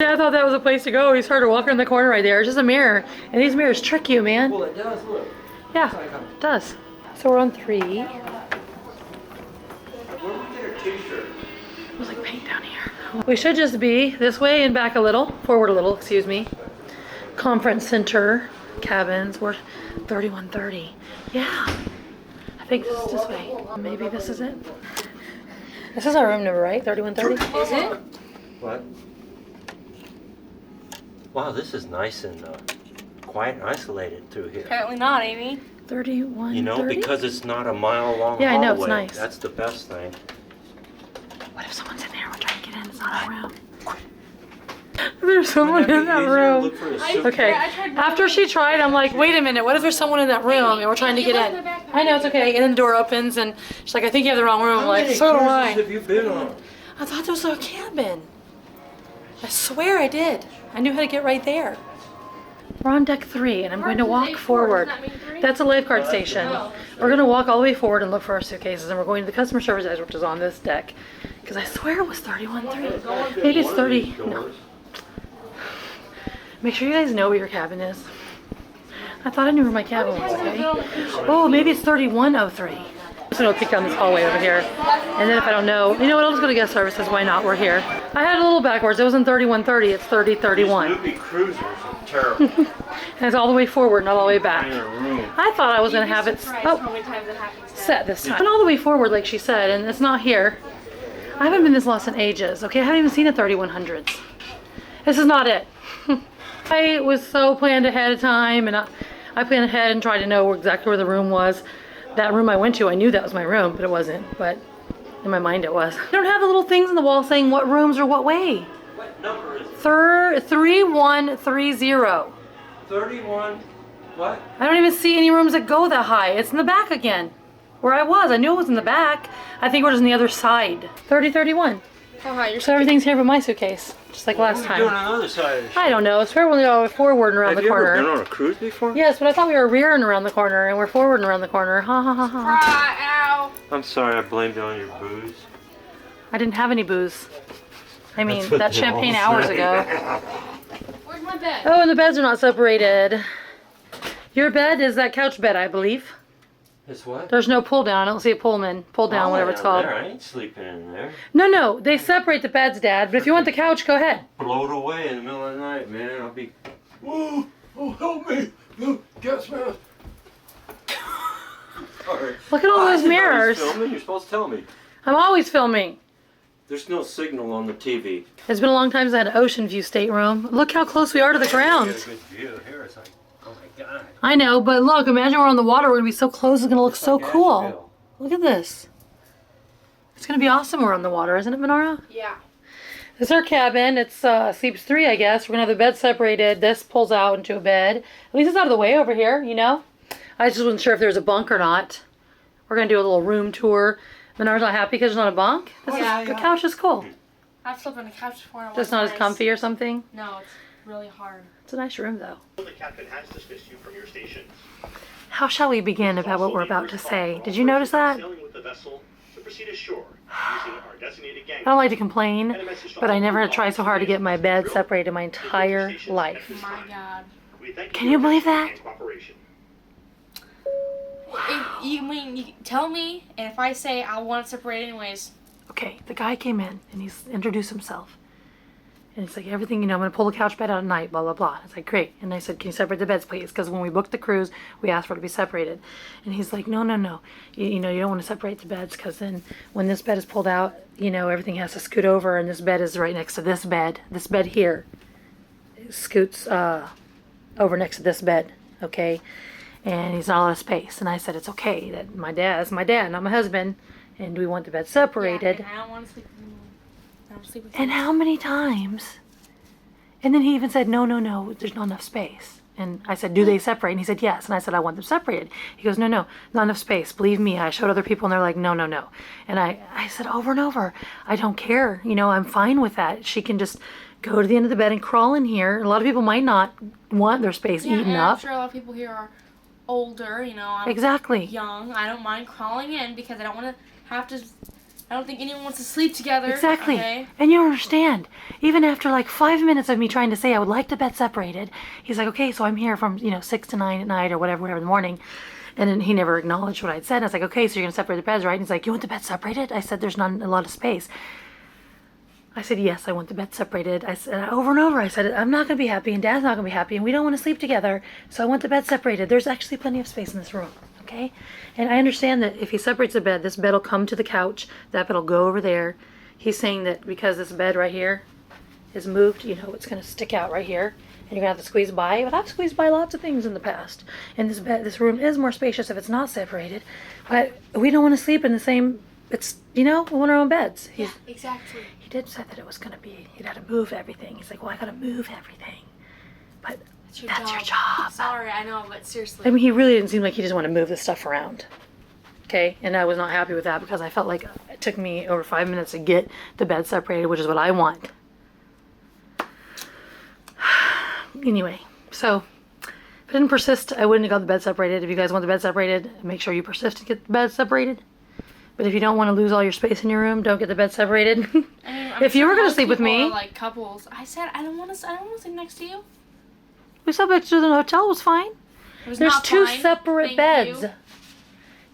Yeah, I thought that was a place to go. We started walking in the corner right there. It's just a mirror. And these mirrors trick you, man. Well, it does, look. Yeah, it does. So we're on 3. Where did we get our t-shirt? There's like paint down here. We should just be this way and back a little. Forward a little, excuse me. Conference center, cabins. We're 3130. Yeah. I think this is this way. Maybe this is it. This is our room number, right? 3130? Is it? What? Wow, this is nice and quiet and isolated through here. Apparently not, Amy. 3130? You know, because it's not a mile long Yeah, I know, it's hallway. nice. That's the best thing. What if someone's in there? We're trying to get in. It's not our room. There's someone in that room. Okay. After she tried, I'm like, wait a minute. What if there's someone in that room and we're trying to get in? I know, it's okay. And then the door opens and she's like, I think you have the wrong room. I'm like, so do I. Have you been on? I thought there was a cabin. I swear I did. I knew how to get right there. We're on deck 3 and I'm going to walk forward. That's a lifeguard station. We're going to walk all the way forward and look for our suitcases, and we're going to the customer service edge, which is on this deck. Because I swear it was 31.3. Maybe it's 30. No. Make sure you guys know where your cabin is. I thought I knew where my cabin was, okay? Oh, maybe it's 3103. I'm just going to peek down this hallway over here. And then if I don't know, you know what, I'll just go to guest services. Why not? We're here. I had it a little backwards. It wasn't 3130. It's 3031. These movie cruisers are terrible. And it's all the way forward, not all the way back. I thought I was going to have it set this time. And all the way forward, like she said, and it's not here. I haven't been this lost in ages, okay? I haven't even seen a 3100s. This is not it. I was so planned ahead of time, and I planned ahead and tried to know exactly where the room was. That room I went to, I knew that was my room, but it wasn't. But in my mind it was. I don't have the little things on the wall saying what rooms are what way. What number is it? 3130. 31. What? I don't even see any rooms that go that high. It's in the back again. Where I was. I knew it was in the back. I think we're just on the other side. 3031. Oh, hi, you're So everything's here but my suitcase. Just like last What are we doing time. on the other side of the ship? I don't know. It's where we are forward and around Have the you corner. ever been on a cruise before? Yes, but I thought we were rearing around the corner and we're forward and around the corner. Ha ha ha ha. Ow. I'm sorry, I blamed it on your booze. I didn't have any booze. I mean, That's what that they champagne all hours say. ago. Where's my bed? Oh, and the beds are not separated. Your bed is that couch bed, I believe. It's what? There's no pull down. I don't see a pull down, whatever it's called. There. I ain't sleeping in there. No, they separate the beds, Dad. But if you want the couch, go ahead. Bloat away in the middle of the night, man. I'll be. Whoa! Oh, help me! No, gas mask. Sorry. Look at all those I didn't know you was mirrors. filming. You're supposed to tell me. I'm always filming. There's no signal on the TV. It's been a long time since I had an ocean view stateroom. Look how close we are to the ground. You got a good view here. It's like, oh my god. I know, but look, imagine we're on the water. We're going to be so close. It's going to look so Like cool. Asheville. Look at this. It's going to be awesome we're on the water, isn't it, Menora? Yeah. This is our cabin. It's sleeps 3, I guess. We're going to have the bed separated. This pulls out into a bed. At least it's out of the way over here, you know? I just wasn't sure if there was a bunk or not. We're going to do a little room tour. Menorah's not happy because there's not a bunk. The couch is cool. I've slept on a couch before. And it Just wasn't not as nice. comfy or something. No, it's really hard. It's a nice room, though. The captain has dismissed you from your station. How shall we begin about what we're about to say? Did you notice that? Sailing with the vessel to proceed ashore using our designated gang. I don't like to complain, but I never had tried so hard to get my bed separated my entire life. My God. We thank Can you for believe your that? and cooperation. You tell me, and if I say I want it separated anyways. Okay, the guy came in and he's introduced himself. And it's like, everything, you know, I'm going to pull the couch bed out at night, blah, blah, blah. It's like, great. And I said, can you separate the beds, please? Because when we booked the cruise, we asked for it to be separated. And he's like, no. You know, you don't want to separate the beds because then when this bed is pulled out, you know, everything has to scoot over and this bed is right next to this bed. This bed here scoots over next to this bed, okay? And he's not a lot of space. And I said, it's okay. That that's my dad, not my husband. And we want the bed separated. Yeah, and I don't want to sleep with anyone. I don't sleep with And how many times? And then he even said, no, there's not enough space. And I said, do they separate? And he said, yes. And I said, I want them separated. He goes, no, not enough space. Believe me. I showed other people and they're like, no. And I said over and over, I don't care. You know, I'm fine with that. She can just go to the end of the bed and crawl in here. A lot of people might not want their space eaten and up. I'm sure a lot of people here are older, you know. I'm Exactly. young. I don't mind crawling in because I don't want to have to I don't think anyone wants to sleep together. Exactly. Okay? And you don't understand. Even after like 5 minutes of me trying to say I would like the bed separated, he's like, okay, so I'm here from, 6 to 9 at night or whatever in the morning. And then he never acknowledged what I'd said. I was like, okay, so you're going to separate the beds, right? And he's like, you want the bed separated? I said, there's not a lot of space. I said, yes, I want the bed separated. I said over and over, I said, I'm not going to be happy and Dad's not going to be happy and we don't want to sleep together. So I want the bed separated. There's actually plenty of space in this room. Okay? And I understand that if he separates the bed, this bed will come to the couch. That bed will go over there. He's saying that because this bed right here is moved, it's going to stick out right here. And you're going to have to squeeze by. But I've squeezed by lots of things in the past. And this room is more spacious if it's not separated. But we don't want to sleep in the same, we want our own beds. Yeah, exactly. He did say that it was going to be, you'd have to move everything. He's like, well, I got to move everything. But that's your job. Sorry, I know, but seriously. I mean, he really didn't seem like he just wanted to move this stuff around. Okay? And I was not happy with that because I felt like it took me over 5 minutes to get the bed separated, which is what I want. Anyway, so if I didn't persist, I wouldn't have got the bed separated. If you guys want the bed separated, make sure you persist to get the bed separated. But if you don't want to lose all your space in your room, don't get the bed separated. I mean, I'm if you sure were going to most sleep with people me, are like couples. I said I don't want to sleep next to you. we slept next to the hotel. It was fine. It was There's not 2 fine. separate Thank beds. you.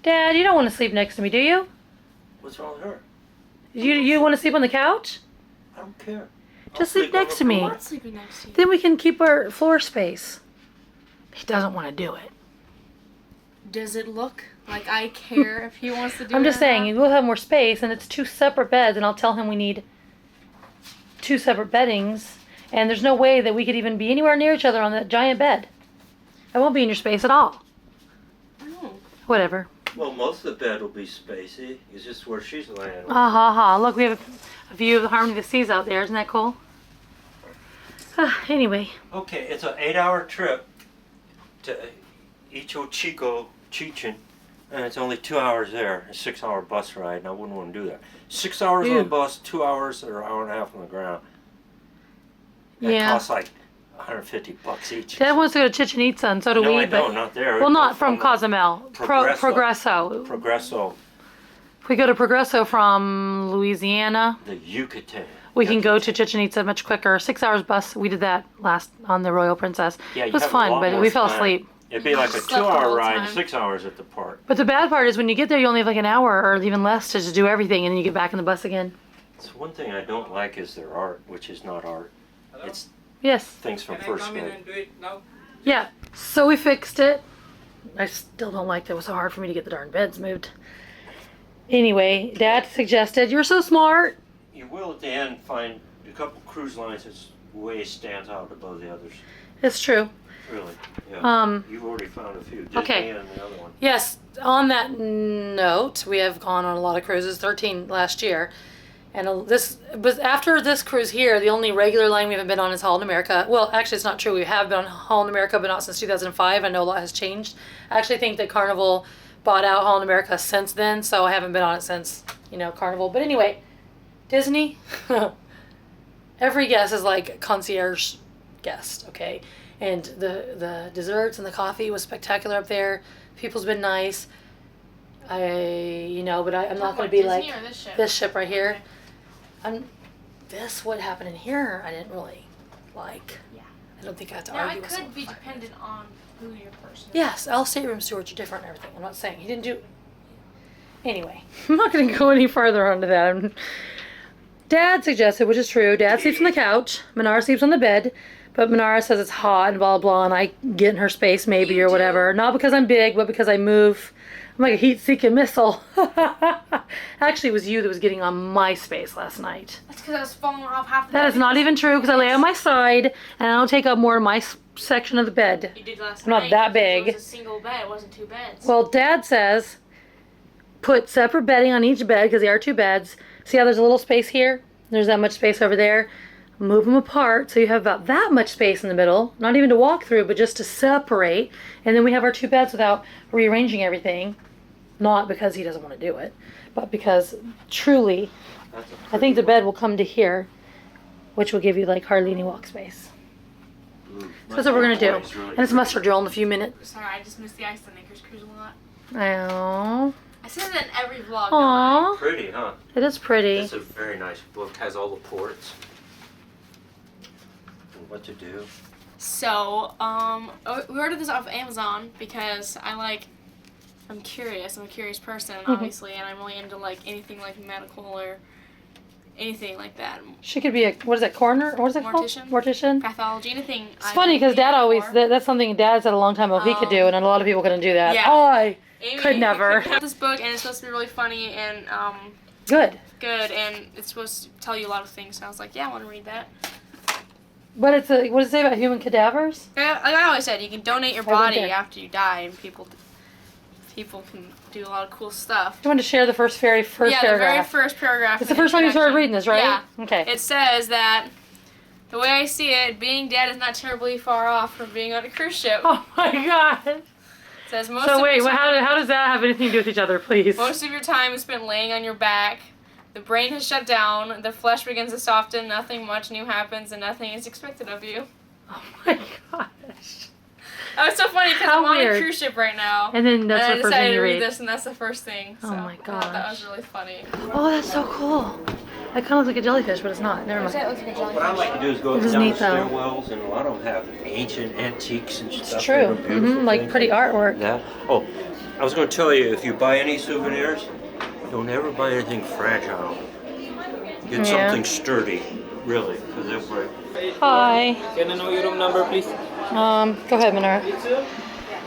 Dad, you don't want to sleep next to me, do you? What's wrong with her? You want to sleep on the couch? I don't care. Just sleep next to I me. want sleeping next to you. Then we can keep our floor space. He doesn't want to do it. Does it look like I care if he wants to do it? I'm just or saying, not? we'll have more space, and it's 2 separate beds, and I'll tell him we need 2 separate beddings, and there's no way that we could even be anywhere near each other on that giant bed. I won't be in your space at all. No. Whatever. Well, most of the bed will be spacey. It's just where she's laying. Ah ha ha. Look, we have a view of the Harmony of the Seas out there. Isn't that cool? Anyway. Okay, it's an 8-hour trip to Icho Chichen, and it's only 2 hours there. A 6-hour bus ride, and I wouldn't want to do that. 6 hours on Ew. the bus, 2 hours or an hour and a half on the ground. That Yeah. costs like $150 each. Dad wants to go to Chichen Itza, and so do no, we. I but don't. Not there. well, not It's from Cozumel. Progresso. Progresso, If we go to Progresso from Louisiana, the Yucatan. we can go to Chichen Itza much quicker. 6 hours bus. We did that last on the Royal Princess. Yeah, you It was have a fun, lot but more we fell time. asleep. It'd be like a Slept all 2-hour the ride, time. 6 hours at the park. But the bad part is when you get there, you only have like an hour or even less to just do everything, and then you get back in the bus again. So one thing I don't like is their art, which is not art. It's Yes. things from first grade. Do it now? Yeah. So we fixed it. I still don't like that it was so hard for me to get the darn beds moved. Anyway, Dad suggested, you're so smart. You will at the end find a couple cruise lines that's way stands out above the others. It's true. Really. Yeah. You've already found a few. Disney Okay. and the other one. Yes, on that note, we have gone on a lot of cruises, 13 last year. And this, but after this cruise here, the only regular line we haven't been on is Holland America. Well, actually, it's not true. We have been on Holland America, but not since 2005. I know a lot has changed. I actually think that Carnival bought out Holland America since then, so I haven't been on it since, Carnival. But anyway, Disney, every guest is like concierge guest, okay? And the desserts and the coffee was spectacular up there. People's been nice. But I'm not going to be like Disney or this ship? this ship right here. What happened in here, I didn't really like. Yeah. I don't think I had to Now, argue it with could someone. be dependent on who your person is. Yes, all stateroom stewards are different and everything. I'm not saying he didn't do. Anyway, I'm not going to go any further onto that. Dad suggested, which is true. Dad sleeps on the couch. Manara sleeps on the bed, but Manara says it's hot and blah blah, and I get in her space maybe You or do. whatever. Not because I'm big, but because I move. I'm like a heat-seeking missile. Actually, it was you that was getting on my space last night. That's because I was falling off half the That is not even true because I lay on my side and I don't take up more of my section of the bed. You did last I'm not night that because big. It was a single bed. It wasn't 2 beds. Well, Dad says put separate bedding on each bed because there are 2 beds. See how there's a little space here? There's that much space over there. Move them apart so you have about that much space in the middle. Not even to walk through, but just to separate. And then we have our 2 beds without rearranging everything. Not because he doesn't want to do it, but because truly, That's a I think the pretty bed will come to here, which will give you like hardly any walk space. one. So that's what we're going to do. Boy's really And it's mustard drill in a few minutes. Sorry, I just missed the Iceland Acres cruise a lot. Oh, I say that in every vlog. don't I? Aww. Pretty, huh? It is pretty. It's a very nice book. Has all the ports and what to do. So, we ordered this off Amazon because I'm curious. I'm a curious person, obviously, and I'm really into like anything like medical or anything like that. She could be a, what is that, coroner? What is it Mortician? called? Mortician. Pathology, anything. It's funny because Dad always, that's something Dad said a long time ago he could do, and a lot of people couldn't do that. Yeah. I Amy could never. picked up this book, and it's supposed to be really funny and Good. good, and it's supposed to tell you a lot of things. So I was like, yeah, I want to read that. But it's a, what does it say about human cadavers? Yeah, like I always said, you can donate your I went body there. after you die, and people can do a lot of cool stuff. You want to share the first Yeah, the very paragraph. first paragraph. It's the first time you started reading this, right? Yeah. Okay. It says that the way I see it, being dead is not terribly far off from being on a cruise ship. Oh my God. It says most So of wait, your well, time, how does that have anything to do with each other, please? most of your time is spent laying on your back. The brain has shut down. The flesh begins to soften. Nothing much new happens, and nothing is expected of you. Oh my gosh. Oh, it's so funny because How I'm on a weird. cruise ship right now. And then that's and the I first decided thing to you read read. this, and that's the first thing. So Oh my I thought that gosh. was really funny. Oh, that's so cool. It kind of looks like a jellyfish, but it's not. Never mind. looks like a What I like to do is go It is down neat, the though. stairwells, and a lot of them have ancient antiques and stuff. It's true. that are beautiful Like things. pretty artwork. That. Oh, I was going to tell you, if you buy any souvenirs, don't ever buy anything fragile. Get Yeah. something sturdy, really, because they'll break. Hi. Can I know your room number, please? Go ahead, Minara.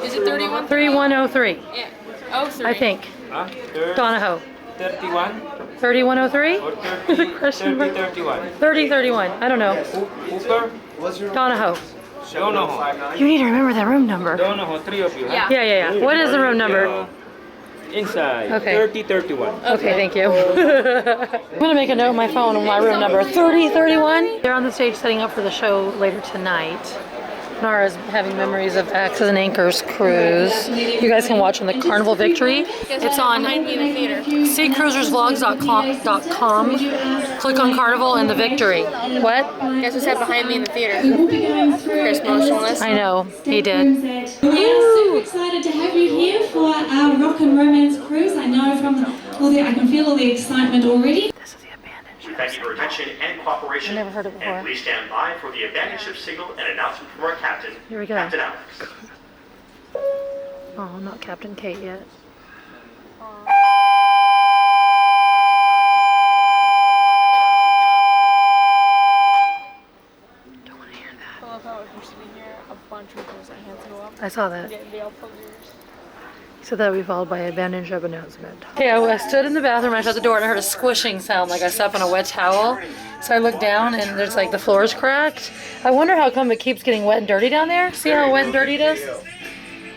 Is it 31? 3103, Yeah. Oh, 3. I think. Huh? Donahoe. 31 3103? or Is 30, it question 30, mark? 31? 3031. I don't know. Hooper? Donahoe. Donahoe. You need to remember that room number. Donahoe, 3 of you, huh? Yeah. Yeah. What is the room number? Inside. Okay. 3031. Okay, thank you. I'm gonna make a note on my phone of my room number 3031. They're on the stage setting up for the show later tonight. Nara's having memories of Axes and Anchors cruise. You guys can watch on the Carnival Victory. It's on behind me in the theater. seacruisersvlogs.com. Click on Carnival and the Victory. What? Guess who sat behind me in the theater? Chris Motionless. I know, he did. We are so excited to have you here for our Rock and Romance cruise. I know from I can feel all the excitement already. This is the abandoned We ship. thank you for your attention and cooperation. I've never heard it before. And please stand by for the abandoned ship signal and announcement from our captain, Here we go. Captain Alex. Oh, not Captain Kate yet. Don't want to hear that. I love how we're sitting here, a bunch of people's hands go up. I saw that. They all put yours. So that would be followed by abandoned ship announcement. Okay, I stood in the bathroom, I shut the door, and I heard a squishing sound like I stepped on a wet towel. So I looked down, and there's like the floor is cracked. I wonder how come it keeps getting wet and dirty down there. See how wet and dirty it is?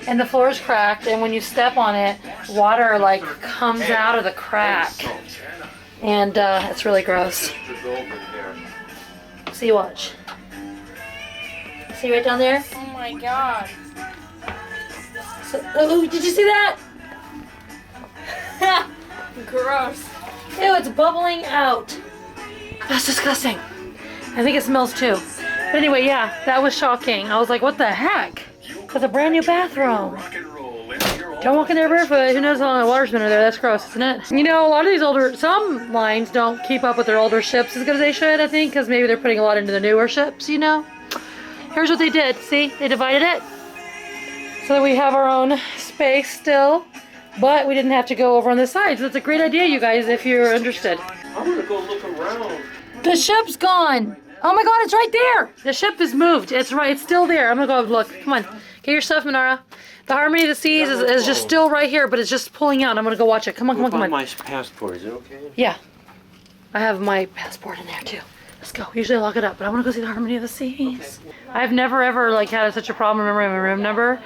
And the floor is cracked, and when you step on it, water like comes out of the crack. And it's really gross. See, watch. See right down there? Oh my god. So, oh, did you see that? Gross. Ew, it's bubbling out. That's disgusting. I think it smells too. But anyway, yeah, that was shocking. I was like, what the heck? That's a brand new bathroom. Don't walk in there barefoot. Who knows how long the water's been in there? That's gross, isn't it? You know, a lot of these some lines don't keep up with their older ships as good as they should, I think, because maybe they're putting a lot into the newer ships, you know? Here's what they did. See, they divided it so that we have our own space still, but we didn't have to go over on the sides. That's a great idea, you guys, if you're interested. I'm gonna go look around. The ship's gone. Oh my god, it's right there. The ship is moved. It's right, it's still there. I'm gonna go look. Come on, get your stuff, Minara. The Harmony of the Seas is just still right here, but it's just pulling out. I'm gonna go watch it. Come on, come on, come on. My passport, is it okay? Yeah, I have my passport in there too. Let's go. Usually I lock it up, but I want to go see the Harmony of the Seas. I've never ever like had such a problem remembering my room number.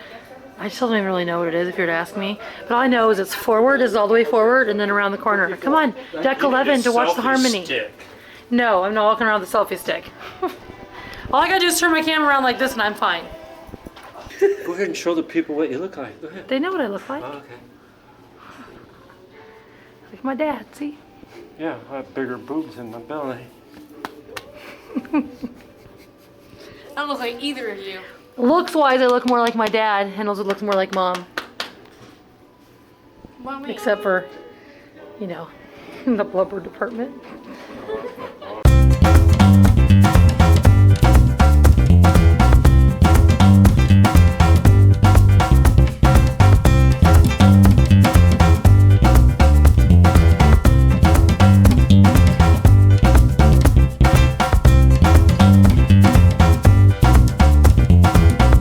I still don't even really know what it is if you were to ask me. But all I know is it's forward, is all the way forward, and then around the corner. Come on, deck 11 to watch the Harmony. Stick. No, I'm not walking around with the selfie stick. All I gotta do is turn my camera around like this and I'm fine. Go ahead and show the people what you look like. Go ahead. They know what I look like. Oh, okay. Like my dad, see? Yeah, I have bigger boobs in my belly. I don't look like either of you. Looks wise, I look more like my dad, and also looks more like mom. What do you mean? except for, you know, the blubber department.